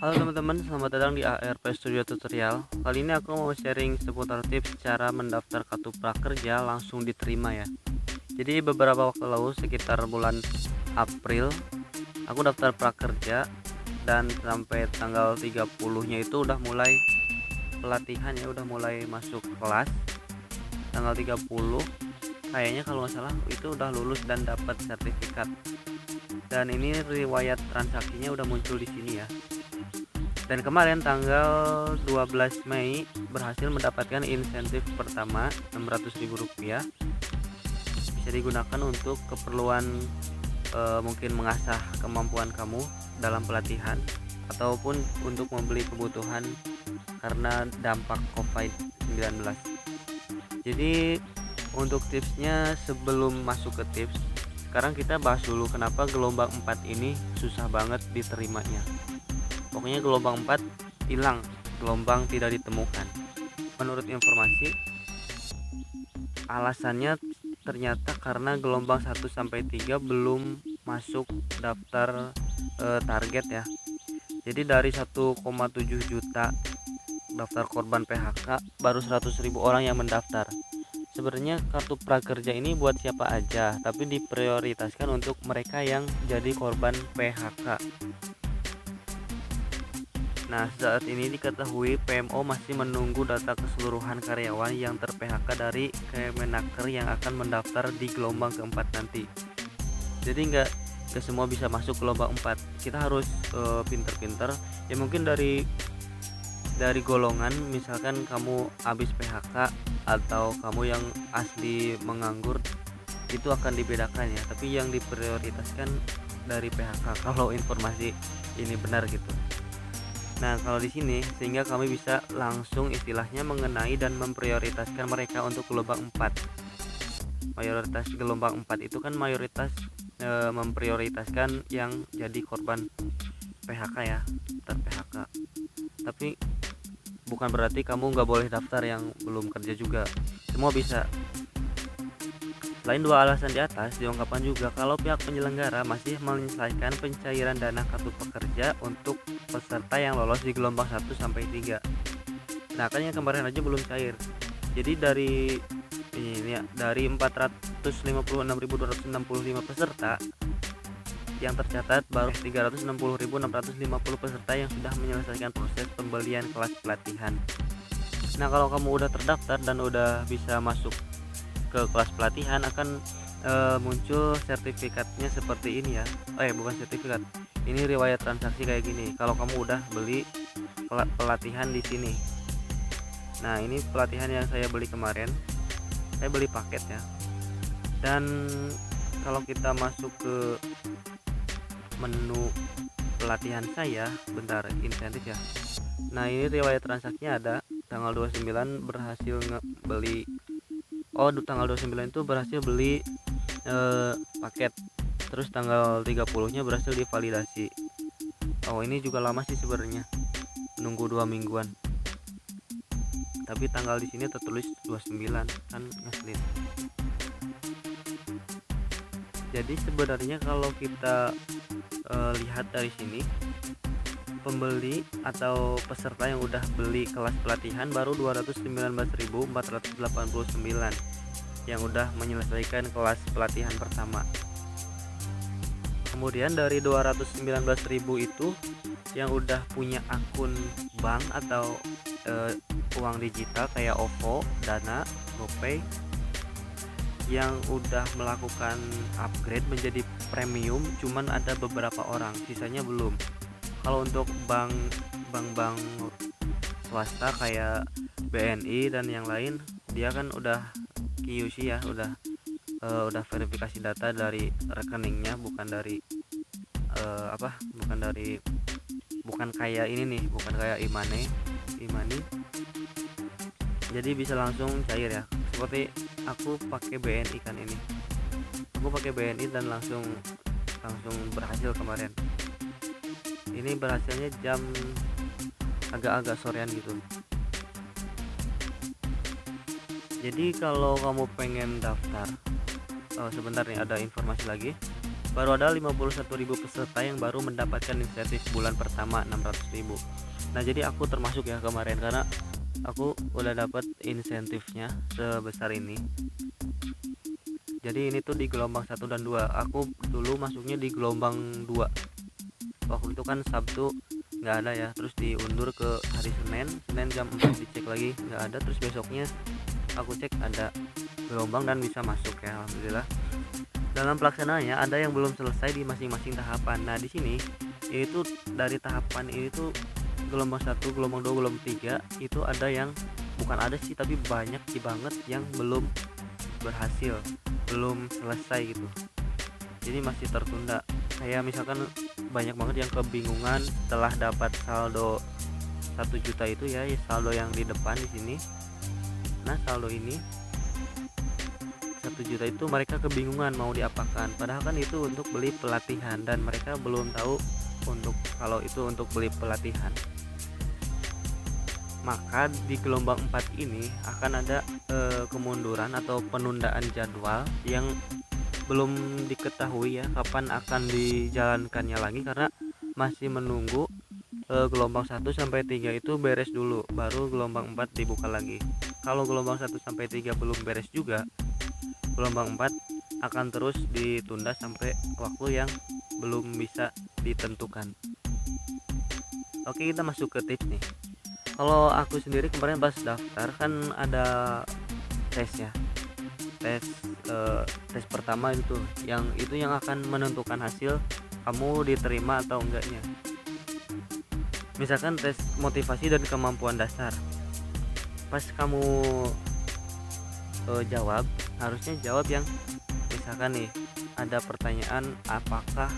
Halo teman-teman, selamat datang di ARP Studio Tutorial. Kali ini aku mau sharing seputar tips cara mendaftar kartu prakerja langsung diterima ya. Jadi beberapa waktu lalu sekitar bulan April aku daftar prakerja dan sampai tanggal 30-nya itu udah mulai pelatihan ya, udah mulai masuk kelas. Tanggal 30 kayaknya kalau nggak salah itu udah lulus dan dapat sertifikat. Dan ini riwayat transaksinya udah muncul di sini ya. Dan kemarin tanggal 12 Mei berhasil mendapatkan insentif pertama Rp600.000, bisa digunakan untuk keperluan mungkin mengasah kemampuan kamu dalam pelatihan ataupun untuk membeli kebutuhan karena dampak COVID-19. Jadi untuk tipsnya, sebelum masuk ke tips, sekarang kita bahas dulu kenapa gelombang 4 ini susah banget diterimanya. Pokoknya gelombang 4 hilang, gelombang tidak ditemukan. Menurut informasi, alasannya ternyata karena gelombang 1 sampai 3 belum masuk daftar target ya. Jadi dari 1,7 juta daftar korban PHK, baru 100.000 orang yang mendaftar. Sebenarnya kartu prakerja ini buat siapa aja, tapi diprioritaskan untuk mereka yang jadi korban PHK. Nah, saat ini diketahui PMO masih menunggu data keseluruhan karyawan yang ter-PHK dari Kemenaker yang akan mendaftar di gelombang keempat nanti. Jadi nggak semua bisa masuk gelombang 4. Kita harus pinter-pinter. Ya mungkin dari golongan, misalkan kamu habis PHK atau kamu yang asli menganggur, itu akan dibedakan ya. Tapi yang diprioritaskan dari PHK kalau informasi ini benar gitu. Nah, kalau di sini sehingga kami bisa langsung istilahnya mengenai dan memprioritaskan mereka untuk gelombang 4. Mayoritas gelombang 4 itu kan mayoritas memprioritaskan yang jadi korban PHK ya, ter-PHK. Tapi bukan berarti kamu nggak boleh daftar yang belum kerja juga. Semua bisa. Selain dua alasan di atas, diungkapkan juga kalau pihak penyelenggara masih menyelesaikan pencairan dana kartu pekerja untuk peserta yang lolos di gelombang 1 sampai 3. Nah, kan yang kemarin aja belum cair. Jadi dari 456.265 peserta yang tercatat, baru 360.650 peserta yang sudah menyelesaikan proses pembelian kelas pelatihan. Nah, kalau kamu udah terdaftar dan udah bisa masuk ke kelas pelatihan, akan muncul sertifikatnya seperti ini ya. Bukan sertifikat. Ini riwayat transaksi kayak gini. Kalau kamu udah beli pelatihan di sini. Nah, ini pelatihan yang saya beli kemarin. Saya beli paket ya. Dan kalau kita masuk ke menu pelatihan saya, bentar, insentif ya. Nah, ini riwayat transaksinya ada. Tanggal 29 berhasil beli. Tanggal 29 itu berhasil beli paket. Terus tanggal 30-nya berhasil divalidasi. Ini juga lama sih sebenarnya. Nunggu 2 mingguan. Tapi tanggal di sini tertulis 29, kan ngeselin. Jadi sebenarnya kalau kita lihat dari sini, pembeli atau peserta yang udah beli kelas pelatihan baru 219.489 yang udah menyelesaikan kelas pelatihan pertama. Kemudian dari 219.000 itu yang udah punya akun bank atau uang digital kayak OVO, Dana, GoPay, yang udah melakukan upgrade menjadi premium cuman ada beberapa orang, sisanya belum. Kalau untuk bank swasta kayak BNI dan yang lain, dia kan udah QC ya, udah verifikasi data dari rekeningnya, bukan kayak ini nih, bukan kayak Imani. Jadi bisa langsung cair ya. Seperti aku pakai BNI kan ini. Aku pakai BNI dan langsung berhasil kemarin. Ini berhasilnya jam agak-agak sorean gitu. Jadi kalau kamu pengen daftar, sebentar nih ada informasi lagi. baru ada 51.000 peserta yang baru mendapatkan insentif bulan pertama 600.000. Nah jadi aku termasuk ya kemarin, karena aku udah dapat insentifnya sebesar ini. Jadi ini tuh di gelombang 1 dan 2. Aku dulu masuknya di gelombang 2. Waktu itu kan Sabtu nggak ada ya, terus diundur ke hari Senin jam 4 dicek lagi nggak ada, terus besoknya aku cek ada gelombang dan bisa masuk ya, alhamdulillah. Dalam pelaksanaannya ada yang belum selesai di masing-masing tahapan. Nah di sini itu dari tahapan ini tuh gelombang 1, gelombang 2, gelombang 3 itu ada yang bukan ada sih, tapi banyak sih banget yang belum berhasil, belum selesai gitu. Jadi masih tertunda. Kayak misalkan banyak banget yang kebingungan setelah dapat saldo 1 juta itu ya, saldo yang di depan di sini. Nah saldo ini 1 juta itu mereka kebingungan mau diapakan, padahal kan itu untuk beli pelatihan dan mereka belum tahu kalau itu untuk beli pelatihan. Maka di gelombang 4 ini akan ada kemunduran atau penundaan jadwal yang belum diketahui ya kapan akan dijalankannya lagi, karena masih menunggu gelombang 1 sampai 3 itu beres dulu, baru gelombang 4 dibuka lagi. Kalau gelombang 1 sampai 3 belum beres juga, gelombang 4 akan terus ditunda sampai waktu yang belum bisa ditentukan. Oke, kita masuk ke tips nih. Kalau aku sendiri kemarin pas daftar kan ada tes ya, tes pertama itu yang akan menentukan hasil kamu diterima atau enggaknya. Misalkan tes motivasi dan kemampuan dasar, pas kamu harusnya jawab yang misalkan nih ada pertanyaan, apakah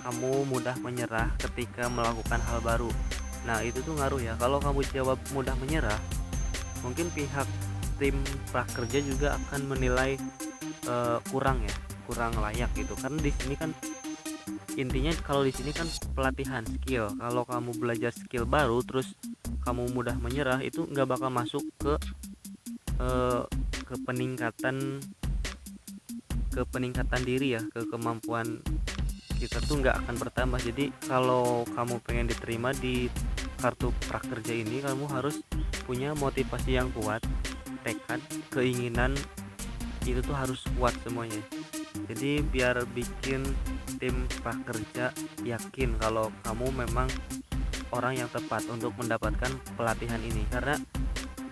kamu mudah menyerah ketika melakukan hal baru. Nah itu tuh ngaruh ya. Kalau kamu jawab mudah menyerah, mungkin pihak tim prakerja juga akan menilai kurang layak gitu. Karena di sini kan intinya kalau di sini kan pelatihan skill. Kalau kamu belajar skill baru terus kamu mudah menyerah, itu nggak bakal masuk ke peningkatan diri ya, ke kemampuan kita tuh nggak akan bertambah. Jadi kalau kamu pengen diterima di kartu prakerja ini, kamu harus punya motivasi yang kuat, tekad, keinginan, itu tuh harus kuat semuanya. Jadi biar bikin tim prakerja yakin kalau kamu memang orang yang tepat untuk mendapatkan pelatihan ini. Karena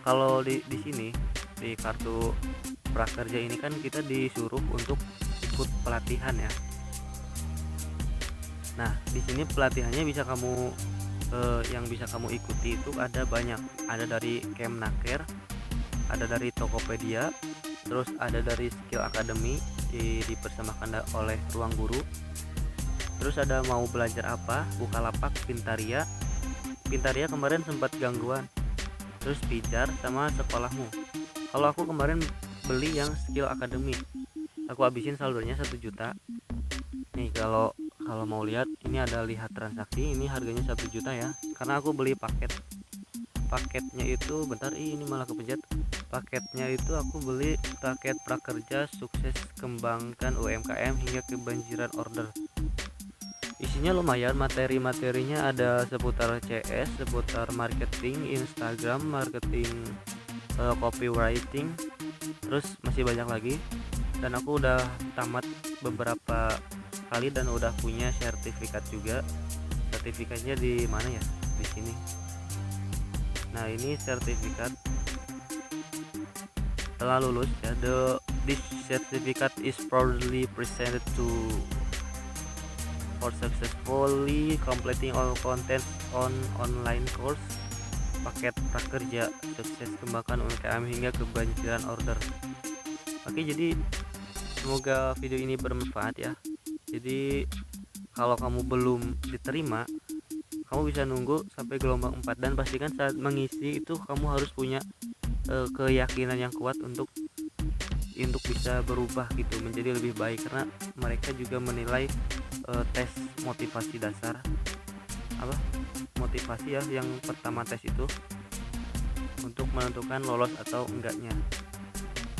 kalau di sini di kartu prakerja ini kan kita disuruh untuk ikut pelatihan ya. Nah di sini pelatihannya bisa kamu yang bisa kamu ikuti itu ada banyak, ada dari Kemnaker, ada dari Tokopedia, terus ada dari Skill Academy dipersembahkan oleh Ruang Guru, terus ada Mau Belajar Apa, Bukalapak, Pintaria kemarin sempat gangguan, terus Pijar sama Sekolahmu. Kalau aku kemarin beli yang Skill Academy, aku habisin saldonya 1 juta nih. Kalau mau lihat ini ada lihat transaksi, ini harganya 1 juta ya, karena aku beli paketnya itu ini malah kepencet. Paketnya itu aku beli paket prakerja sukses kembangkan UMKM hingga kebanjiran order. Isinya lumayan, materi-materinya ada seputar CS, seputar marketing, Instagram, marketing, copywriting, terus masih banyak lagi. Dan aku udah tamat beberapa kali dan udah punya sertifikat juga. Sertifikatnya di mana ya? Di sini. Nah ini sertifikat telah lulus ya. This certificate is proudly presented for successfully completing all content on online course paket prakerja sukses kembangkan UMKM hingga kebanjiran order. Oke, jadi semoga video ini bermanfaat ya. Jadi kalau kamu belum diterima, kamu bisa nunggu sampai gelombang 4, dan pastikan saat mengisi itu kamu harus punya keyakinan yang kuat untuk bisa berubah gitu menjadi lebih baik, karena mereka juga menilai tes motivasi dasar, motivasi ya yang pertama tes itu untuk menentukan lolos atau enggaknya.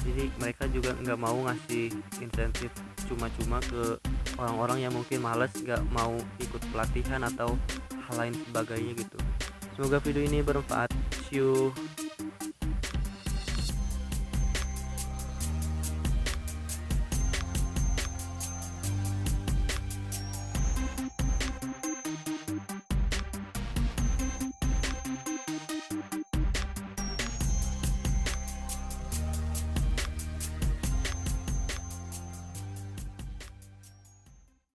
Jadi mereka juga nggak mau ngasih insentif cuma-cuma ke orang-orang yang mungkin males nggak mau ikut pelatihan atau hal lain sebagainya gitu. Semoga video ini bermanfaat. See you.